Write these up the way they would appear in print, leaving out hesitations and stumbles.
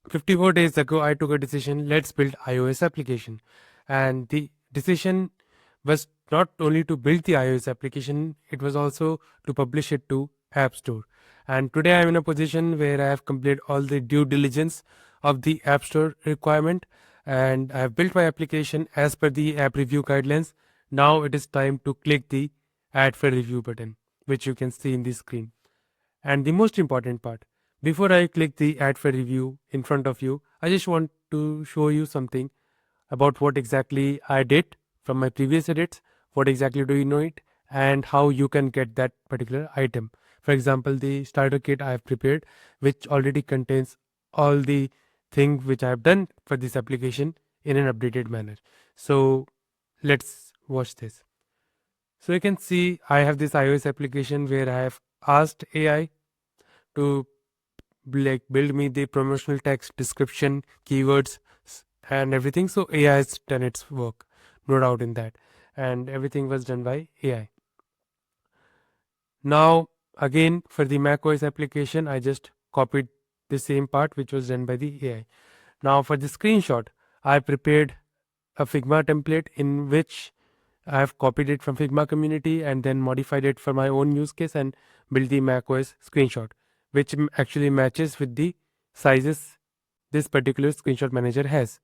54 days ago, I took a decision, let's build iOS application. And the decision was not only to build the iOS application, it was also to publish it to App Store. And today I'm in a position where I have completed all the due diligence of the App Store requirement, and I have built my application as per the app review guidelines. Now it is time to click the add for review button, which you can see in the screen. And the most important part, before I click the add for review in front of you, I just want to show you something about what exactly I did from my previous edits, what exactly do you know it, and how you can get that particular item. For example, the starter kit I have prepared, which already contains all the things which I have done for this application in an updated manner. So let's watch this. So you can see I have this iOS application where I have asked AI to build me the promotional text, description, keywords, and everything. So AI has done its work, no doubt in that, and everything was done by AI. Now again, for the macOS application, I just copied the same part which was done by the AI. Now for the screenshot, I prepared a Figma template in which I have copied it from Figma community and then modified it for my own use case and built the macOS screenshot, which actually matches with the sizes this particular screenshot manager has.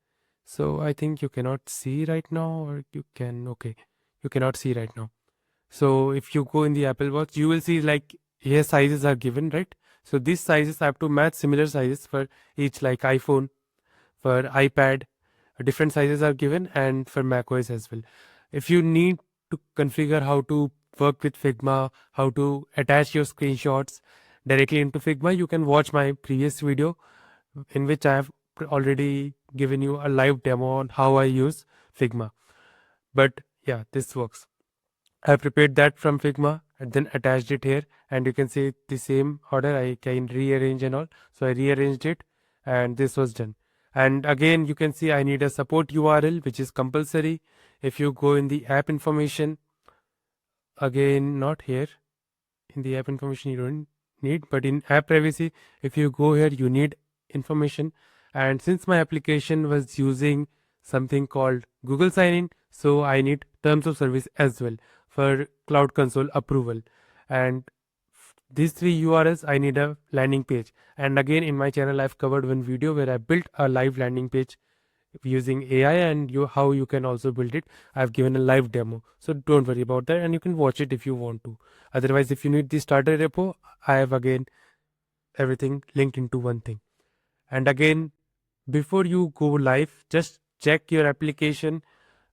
So I think you cannot see right now, or you can, okay, you cannot see right now. So if you go in the Apple Watch, you will see like here sizes are given, right? So these sizes have to match similar sizes for each, like iPhone, for iPad, different sizes are given, and for macOS as well. If you need to configure how to work with Figma, how to attach your screenshots directly into Figma, you can watch my previous video in which I have already given you a live demo on how I use Figma. But yeah, this works. I prepared that from Figma and then attached it here, and you can see the same order. I can rearrange and all. So I rearranged it and this was done. And again, you can see I need a support URL, which is compulsory. If you go in the app information, again, not here in the app information, you don't need, but in app privacy, if you go here, you need information. And since my application was using something called Google Sign In, so I need terms of service as well for Cloud Console approval. And these three URLs, I need a landing page. And again, in my channel, I've covered one video where I built a live landing page using AI, and how you can also build it. I've given a live demo, so don't worry about that, and you can watch it if you want to. Otherwise, if you need the starter repo, I have again everything linked into one thing. And again, before you go live, just check your application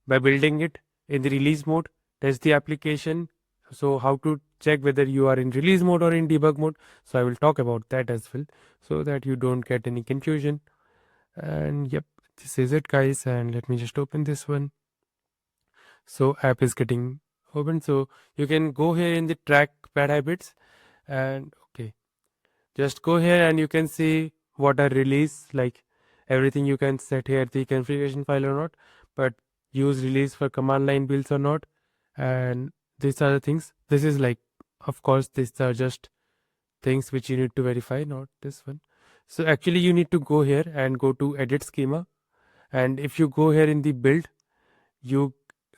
by building it in the release mode. Test the application. So how to check whether you are in release mode or in debug mode, so I will talk about that as well, so that you don't get any confusion. And yep, this is it guys, and let me just open this one. So app is getting open, so you can go here in the track bad habits, and okay, just go here and you can see what are release, like everything you can set here, the configuration file or not, but use release for command line builds or not. And these are the things. This is like, of course, these are just things which you need to verify, not this one. So actually you need to go here and go to edit schema, and if you go here in the build, you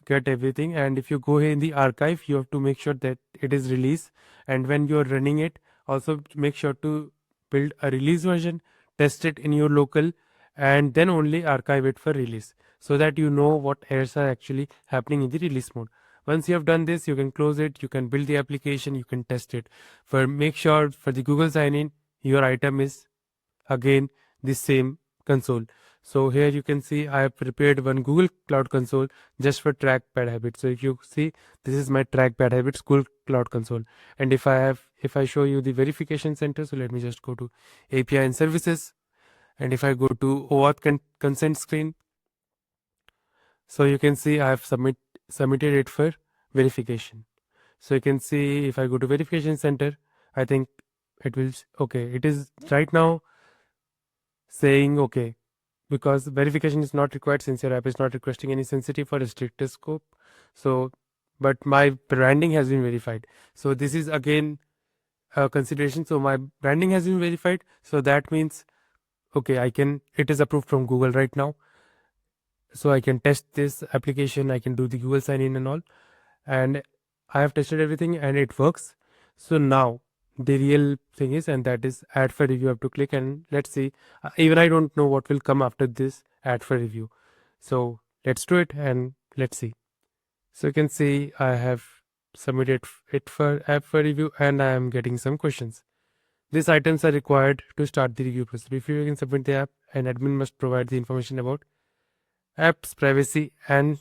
get everything. And if you go here in the archive, you have to make sure that it is release, and when you're running it, also make sure to build a release version, test it in your local, and then only archive it for release, so that you know what errors are actually happening in the release mode. Once you have done this, you can close it, you can build the application, you can test it. For make sure for the Google sign in, your item is again the same console. So here you can see I have prepared one Google Cloud Console just for track bad habits. So if you see, this is my track bad habits Google Cloud Console. And if I show you the verification center, so let me just go to API and services, and if I go to OAuth consent screen, so you can see I have submitted it for verification. So you can see if I go to verification center, I think it will, okay, it is right now saying okay, because verification is not required since your app is not requesting any sensitive or restricted scope. So, but my branding has been verified. So this is again a consideration. So my branding has been verified. So that means okay, it is approved from Google right now. So I can test this application, I can do the Google sign in and all, and I have tested everything and it works. So now the real thing is, and that is add for review. I have to click and let's see. Even I don't know what will come after this add for review. So let's do it and let's see. So you can see I have submitted it for app for review and I am getting some questions. These items are required to start the review process. If you can submit the app, an admin must provide the information about app's privacy, and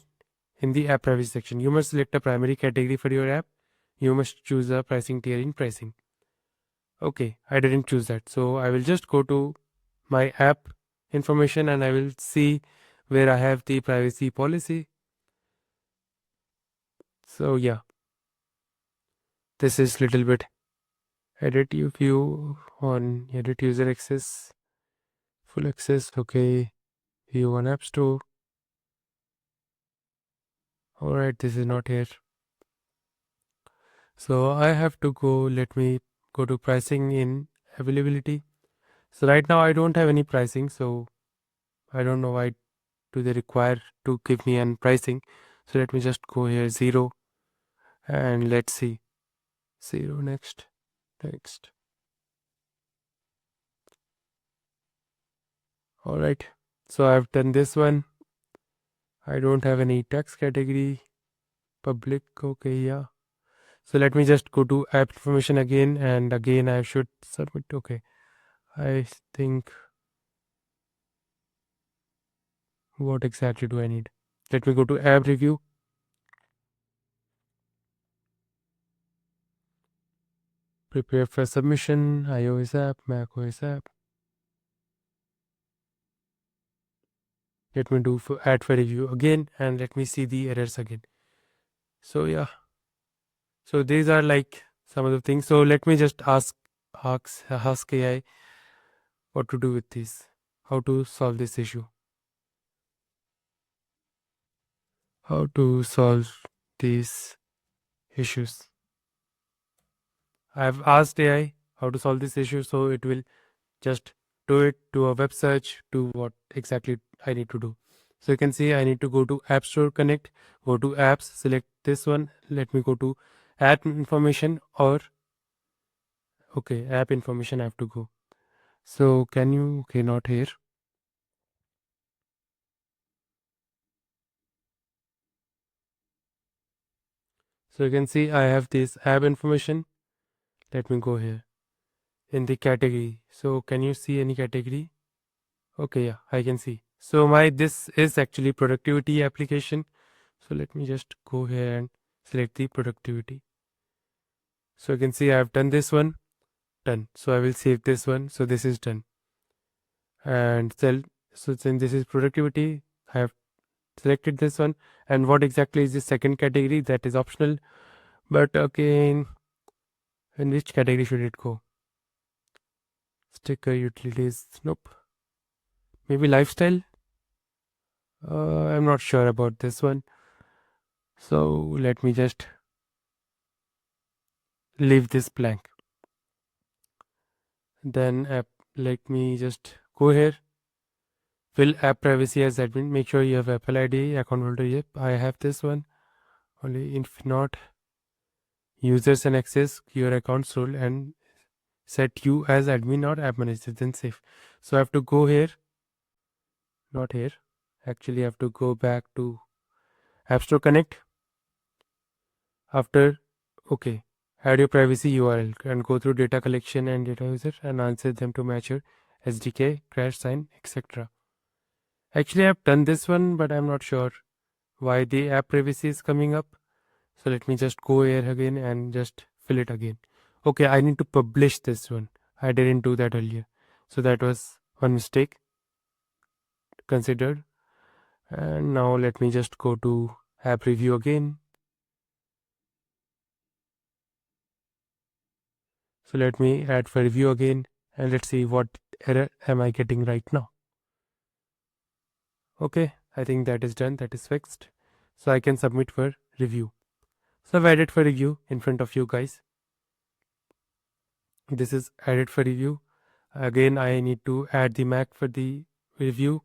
in the app privacy section, you must select a primary category for your app. You must choose a pricing tier in pricing. Okay, I didn't choose that. So I will just go to my app information and I will see where I have the privacy policy. So yeah, this is little bit edit view on edit user access, full access. Okay, view on app store. All right, this is not here. So I have to go, let me go to pricing in availability. So right now I don't have any pricing, so I don't know why do they require to give me an pricing. So let me just go here 0 and let's see 0 next. All right, so I've done this one. I don't have any text category, public. Okay, yeah. So let me just go to app information again, and again I should submit. Okay, I think, what exactly do I need? Let me go to app review. Prepare for submission, iOS app, macOS app. Let me do for add for review again and let me see the errors again. So yeah, so these are like some of the things. So let me just ask AI what to do with this, how to solve this issue, how to solve these issues. I've asked AI how to solve this issue, so it will just do it to a web search to what exactly I need to do. So you can see I need to go to App Store Connect, go to apps, select this one. Let me go to app information, or okay, app information I have to go. So can you, okay, not here. So you can see I have this app information. Let me go here in the category. So can you see any category? Okay, yeah, I can see. So this is actually productivity application. So let me just go here and select the productivity. So you can see I have done this one, done. So I will save this one. So this is done. And so then this is productivity. I have selected this one. And what exactly is the second category? That is optional. But again, in which category should it go? Sticker utilities. Nope. Maybe lifestyle. I'm not sure about this one. So let me just leave this blank. Then let me just go here. Fill app privacy as admin. Make sure you have Apple ID, account holder. Yep, I have this one. Only if not, users and access your account's role and set you as admin or app manager, then save. So I have to go here, not here. Actually, I have to go back to App Store Connect. After, okay, add your privacy URL and go through data collection and data user and answer them to match your SDK, crash sign, etc. Actually, I've done this one, but I'm not sure why the app privacy is coming up. So let me just go here again and just fill it again. Okay, I need to publish this one. I didn't do that earlier. So that was one mistake considered. And now let me just go to app review again. So let me add for review again and let's see what error am I getting right now. Okay, I think that is done. That is fixed. So I can submit for review. So I've added for review in front of you guys. This is added for review. Again, I need to add the Mac for the review.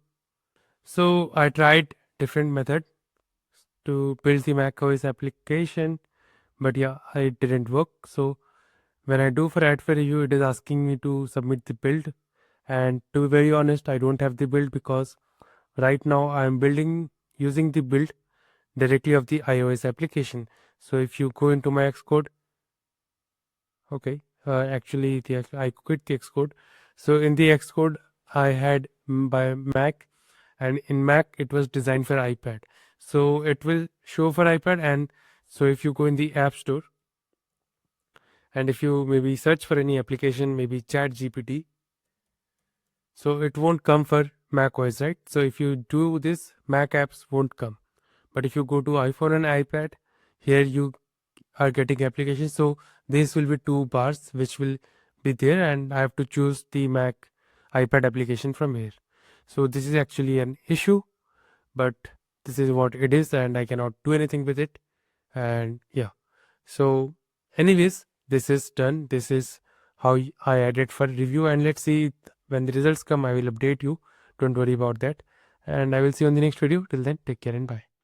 So I tried different methods to build the macOS application, but yeah, it didn't work. So when I do for add for review, it is asking me to submit the build. And to be very honest, I don't have the build because right now I am building using the build directly of the iOS application. So if you go into my Xcode, okay, actually I quit the Xcode. So in the Xcode, I had by Mac, and in Mac it was designed for iPad. So it will show for iPad, and so if you go in the App Store, and if you maybe search for any application, maybe Chat GPT, so it won't come for Mac OS, right? So if you do this, Mac apps won't come. But if you go to iPhone and iPad, here you are getting applications. So this will be two bars which will be there, and I have to choose the Mac iPad application from here. So this is actually an issue, but this is what it is, and I cannot do anything with it. And yeah, so anyways, this is done. This is how I added for review, and let's see when the results come. I will update you. Don't worry about that, and I will see you on the next video. Till then, take care and bye.